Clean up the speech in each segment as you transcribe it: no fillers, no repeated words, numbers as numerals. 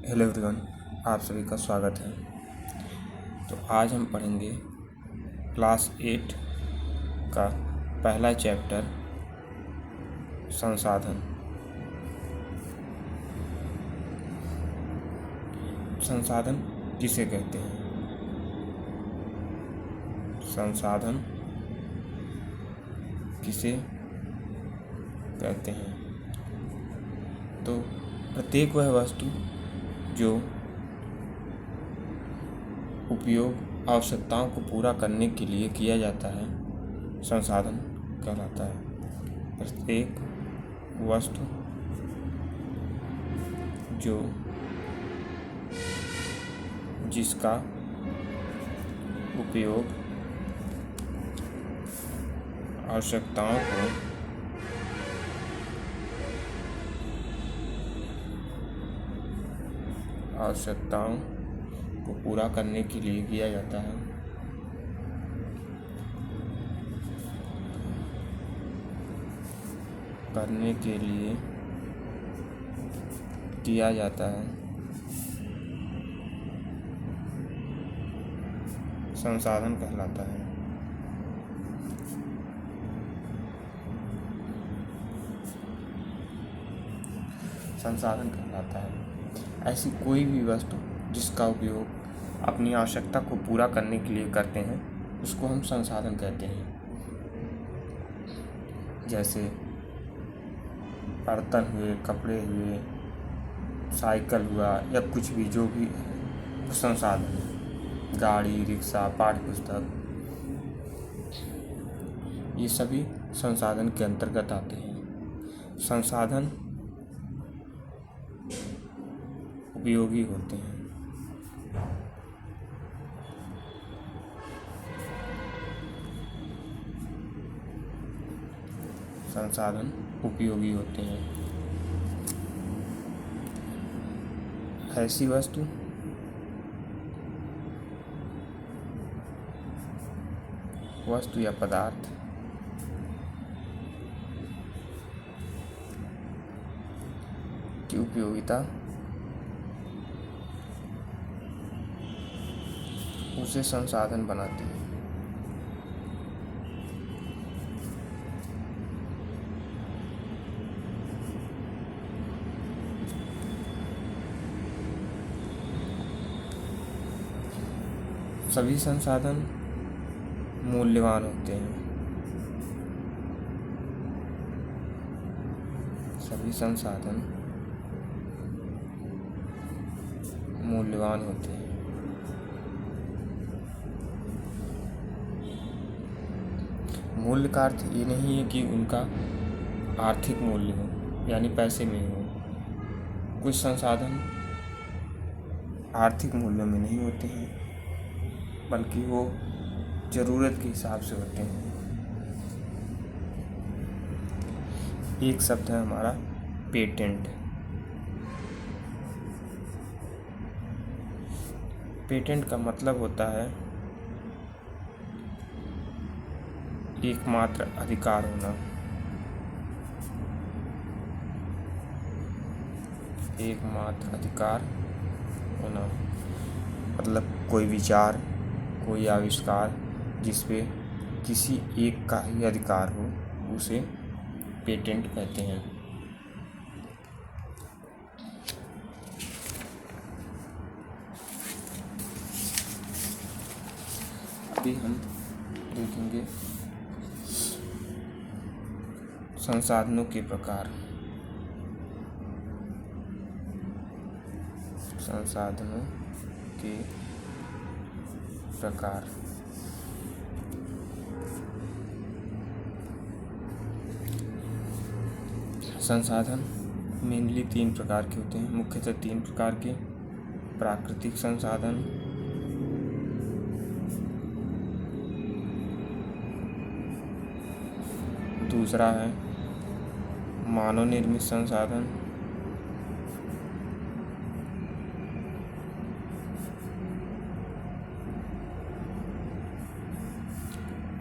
Hello everyone, आप सभी का स्वागत है। तो आज हम पढ़ेंगे क्लास 8 का पहला चैप्टर संसाधन। संसाधन किसे कहते हैं? संसाधन किसे कहते हैं? तो प्रत्येक वह वस्तु जो उपयोग आवश्यकताओं को पूरा करने के लिए किया जाता है संसाधन कहलाता है। प्रत्येक वस्तु जो जिसका उपयोग आवश्यकताओं को पूरा करने के लिए किया जाता है संसाधन कहलाता है। संसाधन कहलाता है ऐसी कोई भी वस्तु जिसका उपयोग अपनी आवश्यकता को पूरा करने के लिए करते हैं, उसको हम संसाधन कहते हैं। जैसे बर्तन हुए, कपड़े हुए, साइकिल हुआ या कुछ भी जो भी संसाधन, गाड़ी, रिक्शा, पाठ्य पुस्तक, ये सभी संसाधन के अंतर्गत आते हैं। संसाधन उपयोगी होते हैं। संसाधन उपयोगी होते हैं। ऐसी वस्तु या पदार्थ की उपयोगिता उसे संसाधन बनाती है। सभी संसाधन मूल्यवान होते हैं। सभी संसाधन मूल्यवान होते हैं। मूल्य का अर्थ ये नहीं है कि उनका आर्थिक मूल्य हो, यानी पैसे में हो। कुछ संसाधन आर्थिक मूल्यों में नहीं होते हैं, बल्कि वो ज़रूरत के हिसाब से होते हैं। एक शब्द है हमारा पेटेंट। पेटेंट का मतलब होता है एकमात्र अधिकार होना। एकमात्र अधिकार होना मतलब कोई विचार, कोई आविष्कार जिस पे किसी एक का ही अधिकार हो, उसे पेटेंट कहते हैं। अभी हम देखेंगे संसाधनों के प्रकार। संसाधनों के प्रकार। संसाधन मेनली 3 प्रकार के होते हैं, मुख्यतः 3 प्रकार के। प्राकृतिक संसाधन, दूसरा है मानव निर्मित संसाधन,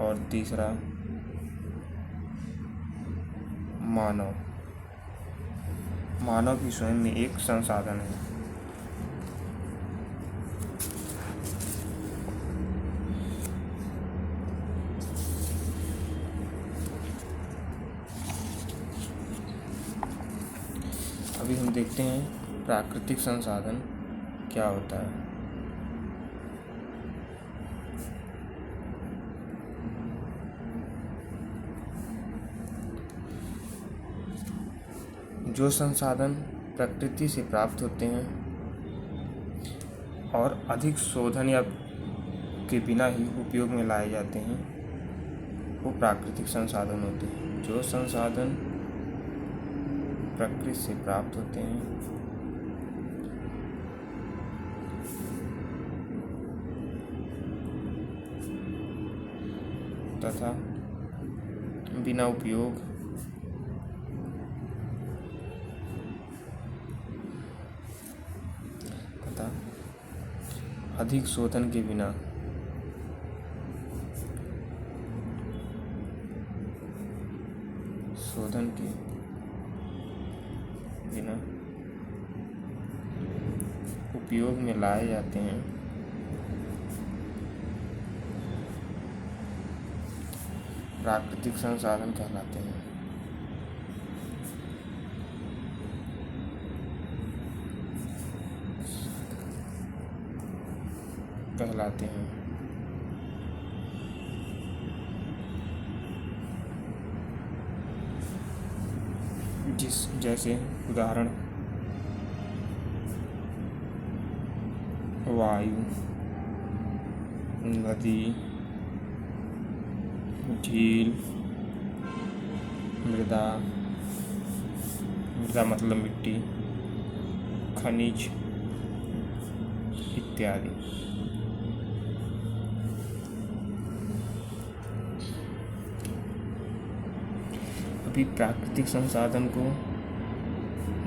और तीसरा मानव भी स्वयं में एक संसाधन है। देखते हैं प्राकृतिक संसाधन क्या होता है। जो संसाधन प्रकृति से प्राप्त होते हैं और अधिक शोधन या के बिना ही उपयोग में लाए जाते हैं, वो प्राकृतिक संसाधन होते हैं। जो संसाधन प्रकृति से प्राप्त होते हैं तथा बिना उपयोग तथा अधिक शोधन के बिना उपयोग में लाए जाते हैं, प्राकृतिक संसाधन कहलाते हैं। जैसे उदाहरण वायु, नदी, झील, मृदा मतलब मिट्टी, खनिज इत्यादि। अभी प्राकृतिक संसाधन को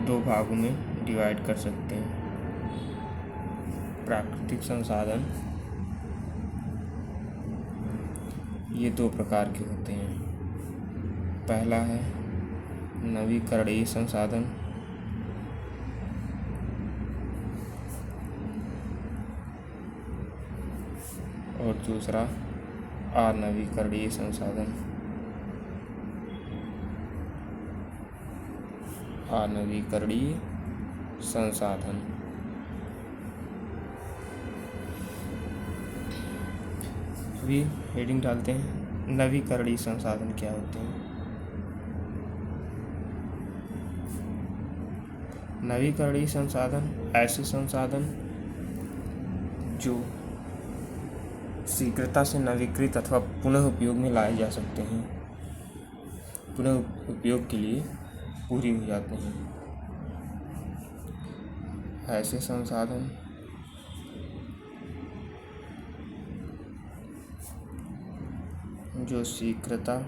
दो भागों में डिवाइड कर सकते हैं। प्राकृतिक संसाधन ये दो प्रकार के होते हैं। पहला है नवीकरणीय संसाधन और दूसरा अनवीकरणीय संसाधन। अनवीकरणीय संसाधन अभी हेडिंग डालते हैं, नवीकरणीय संसाधन क्या होते हैं। नवीकरणीय संसाधन ऐसे संसाधन जो शीघ्रता से नवीकृत अथवा पुनः उपयोग में लाए जा सकते हैं, पुनः उपयोग के लिए पूरी हो जाते हैं। ऐसे संसाधन जो शीघ्रता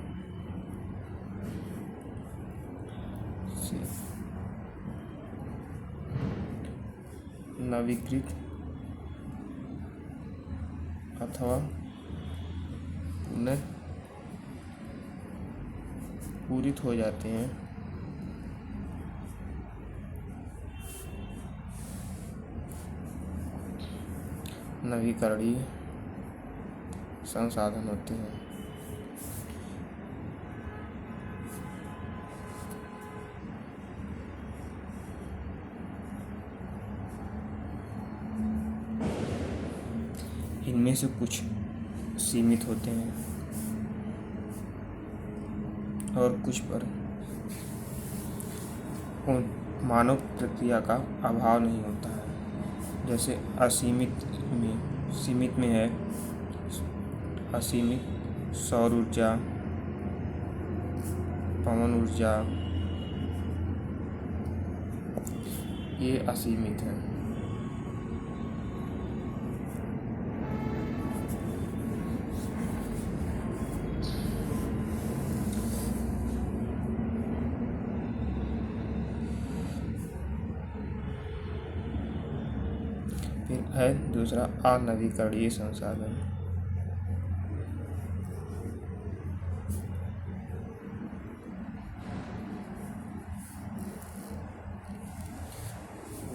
से नवीकृत अथवा पुनः पूरित हो जाते हैं, नवीकरणीय संसाधन होते हैं। इनमें से कुछ सीमित होते हैं और कुछ पर मानव प्रक्रिया का अभाव नहीं होता है। जैसे सीमित में है असीमित सौर ऊर्जा, पवन ऊर्जा, ये असीमित है। फिर है दूसरा अनवीकरणीय संसाधन।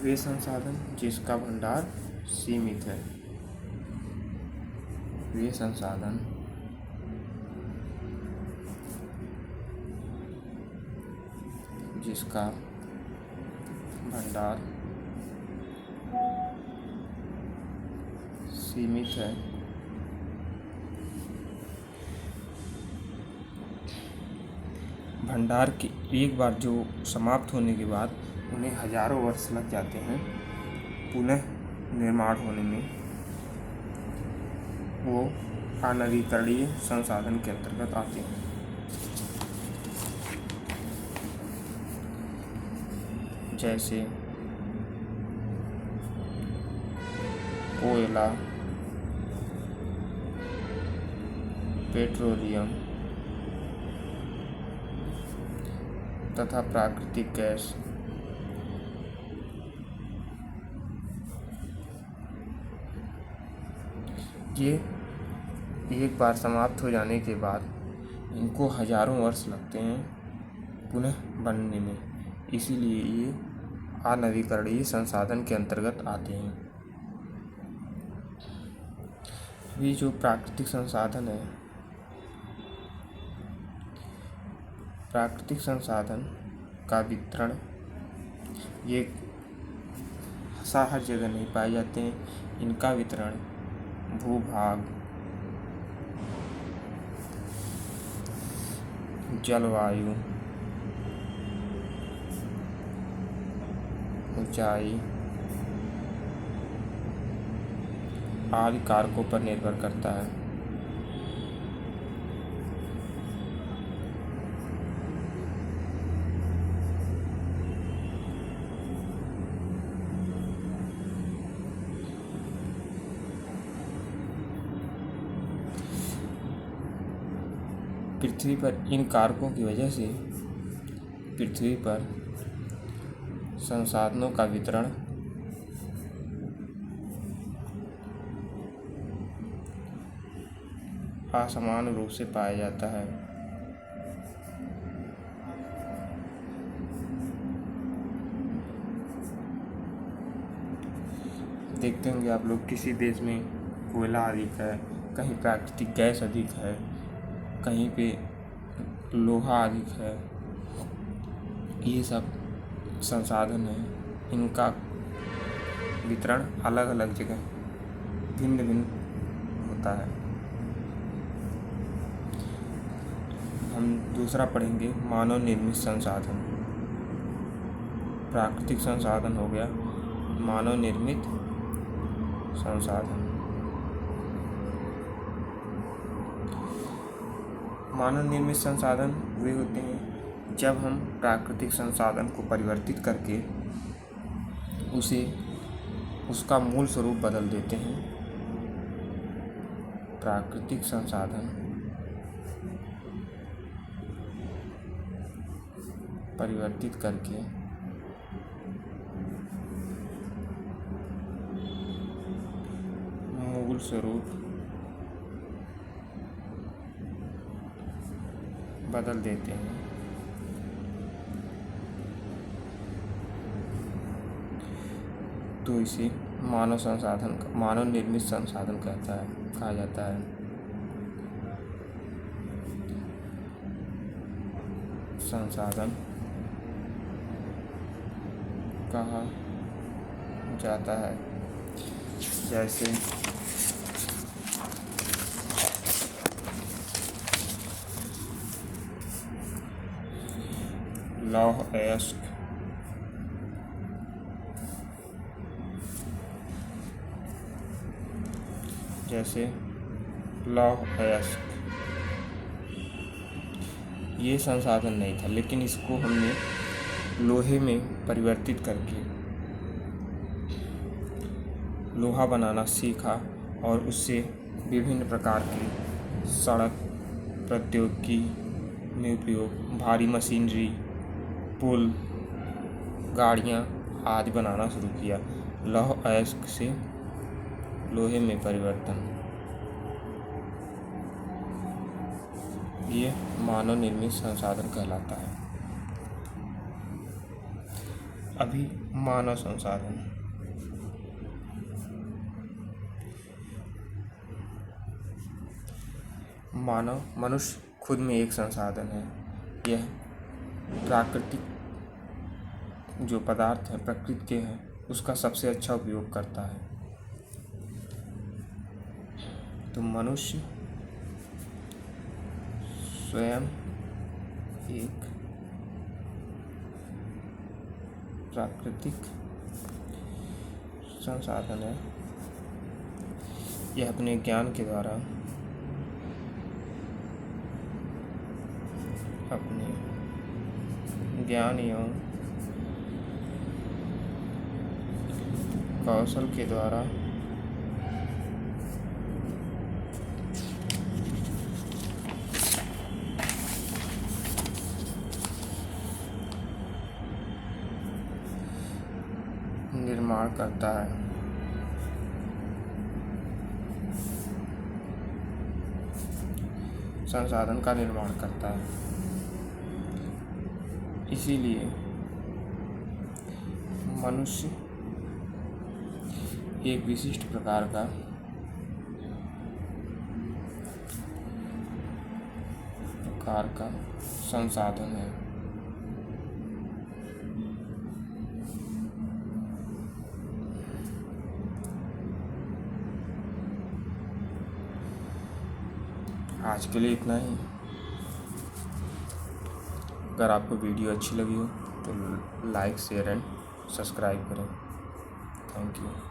वे संसाधन जिसका भंडार सीमित है, वे संसाधन जिसका भंडार सीमित है। भंडार के एक बार जो समाप्त होने के बाद उन्हें हजारों वर्ष लग जाते हैं पुनः निर्माण होने में। वो अनवीकरणीय संसाधन के अंतर्गत आते हैं। जैसे कोयला, पेट्रोलियम तथा प्राकृतिक गैस। ये एक बार समाप्त हो जाने के बाद इनको हजारों वर्ष लगते हैं पुनः बनने में, इसीलिए ये अनवीकरणीय संसाधन के अंतर्गत आते हैं। ये जो प्राकृतिक संसाधन है, प्राकृतिक संसाधन का वितरण ये हर जगह नहीं पाए जाते हैं। इनका वितरण भूभाग, जलवायु, ऊंचाई आदि कारकों पर निर्भर करता है। पृथ्वी पर इन कारकों की वजह से पृथ्वी पर संसाधनों का वितरण असमान रूप से पाया जाता है। देखते होंगे आप लोग, किसी देश में कोयला अधिक है, कहीं प्राकृतिक गैस अधिक है, कहीं पे लोहा अधिक है। ये सब संसाधन है, इनका वितरण अलग अलग जगह भिन्न भिन्न होता है। हम दूसरा पढ़ेंगे मानव निर्मित संसाधन। प्राकृतिक संसाधन हो गया, मानव निर्मित संसाधन। मानव निर्मित संसाधन वे होते हैं जब हम प्राकृतिक संसाधन को परिवर्तित करके उसका मूल स्वरूप बदल देते हैं। प्राकृतिक संसाधन परिवर्तित करके मूल स्वरूप बदल देते हैं। तो इसे मानव निर्मित संसाधन कहा जाता है। संसाधन कहा जाता है। जैसे लौह अयस्क, ये संसाधन नहीं था, लेकिन इसको हमने लोहे में परिवर्तित करके लोहा बनाना सीखा और उससे विभिन्न प्रकार की सड़क प्रौद्योगिकी में उपयोग, भारी मशीनरी, पुल, गाड़ियाँ आदि बनाना शुरू किया। लौह अयस्क से लोहे में परिवर्तन, ये मानव निर्मित संसाधन कहलाता है। अभी मानव संसाधन, मनुष्य खुद में एक संसाधन है। यह प्राकृतिक जो पदार्थ है प्रकृति के हैं उसका सबसे अच्छा उपयोग करता है। तो मनुष्य स्वयं एक प्राकृतिक संसाधन है। यह अपने ज्ञान के द्वारा अपने ज्ञान एवं कौशल के द्वारा निर्माण करता है। संसाधन का निर्माण करता है। इसीलिए मनुष्य एक विशिष्ट प्रकार का संसाधन है। आज के लिए इतना ही। अगर आपको वीडियो अच्छी लगी हो तो लाइक शेयर एंड सब्सक्राइब करें। Thank you.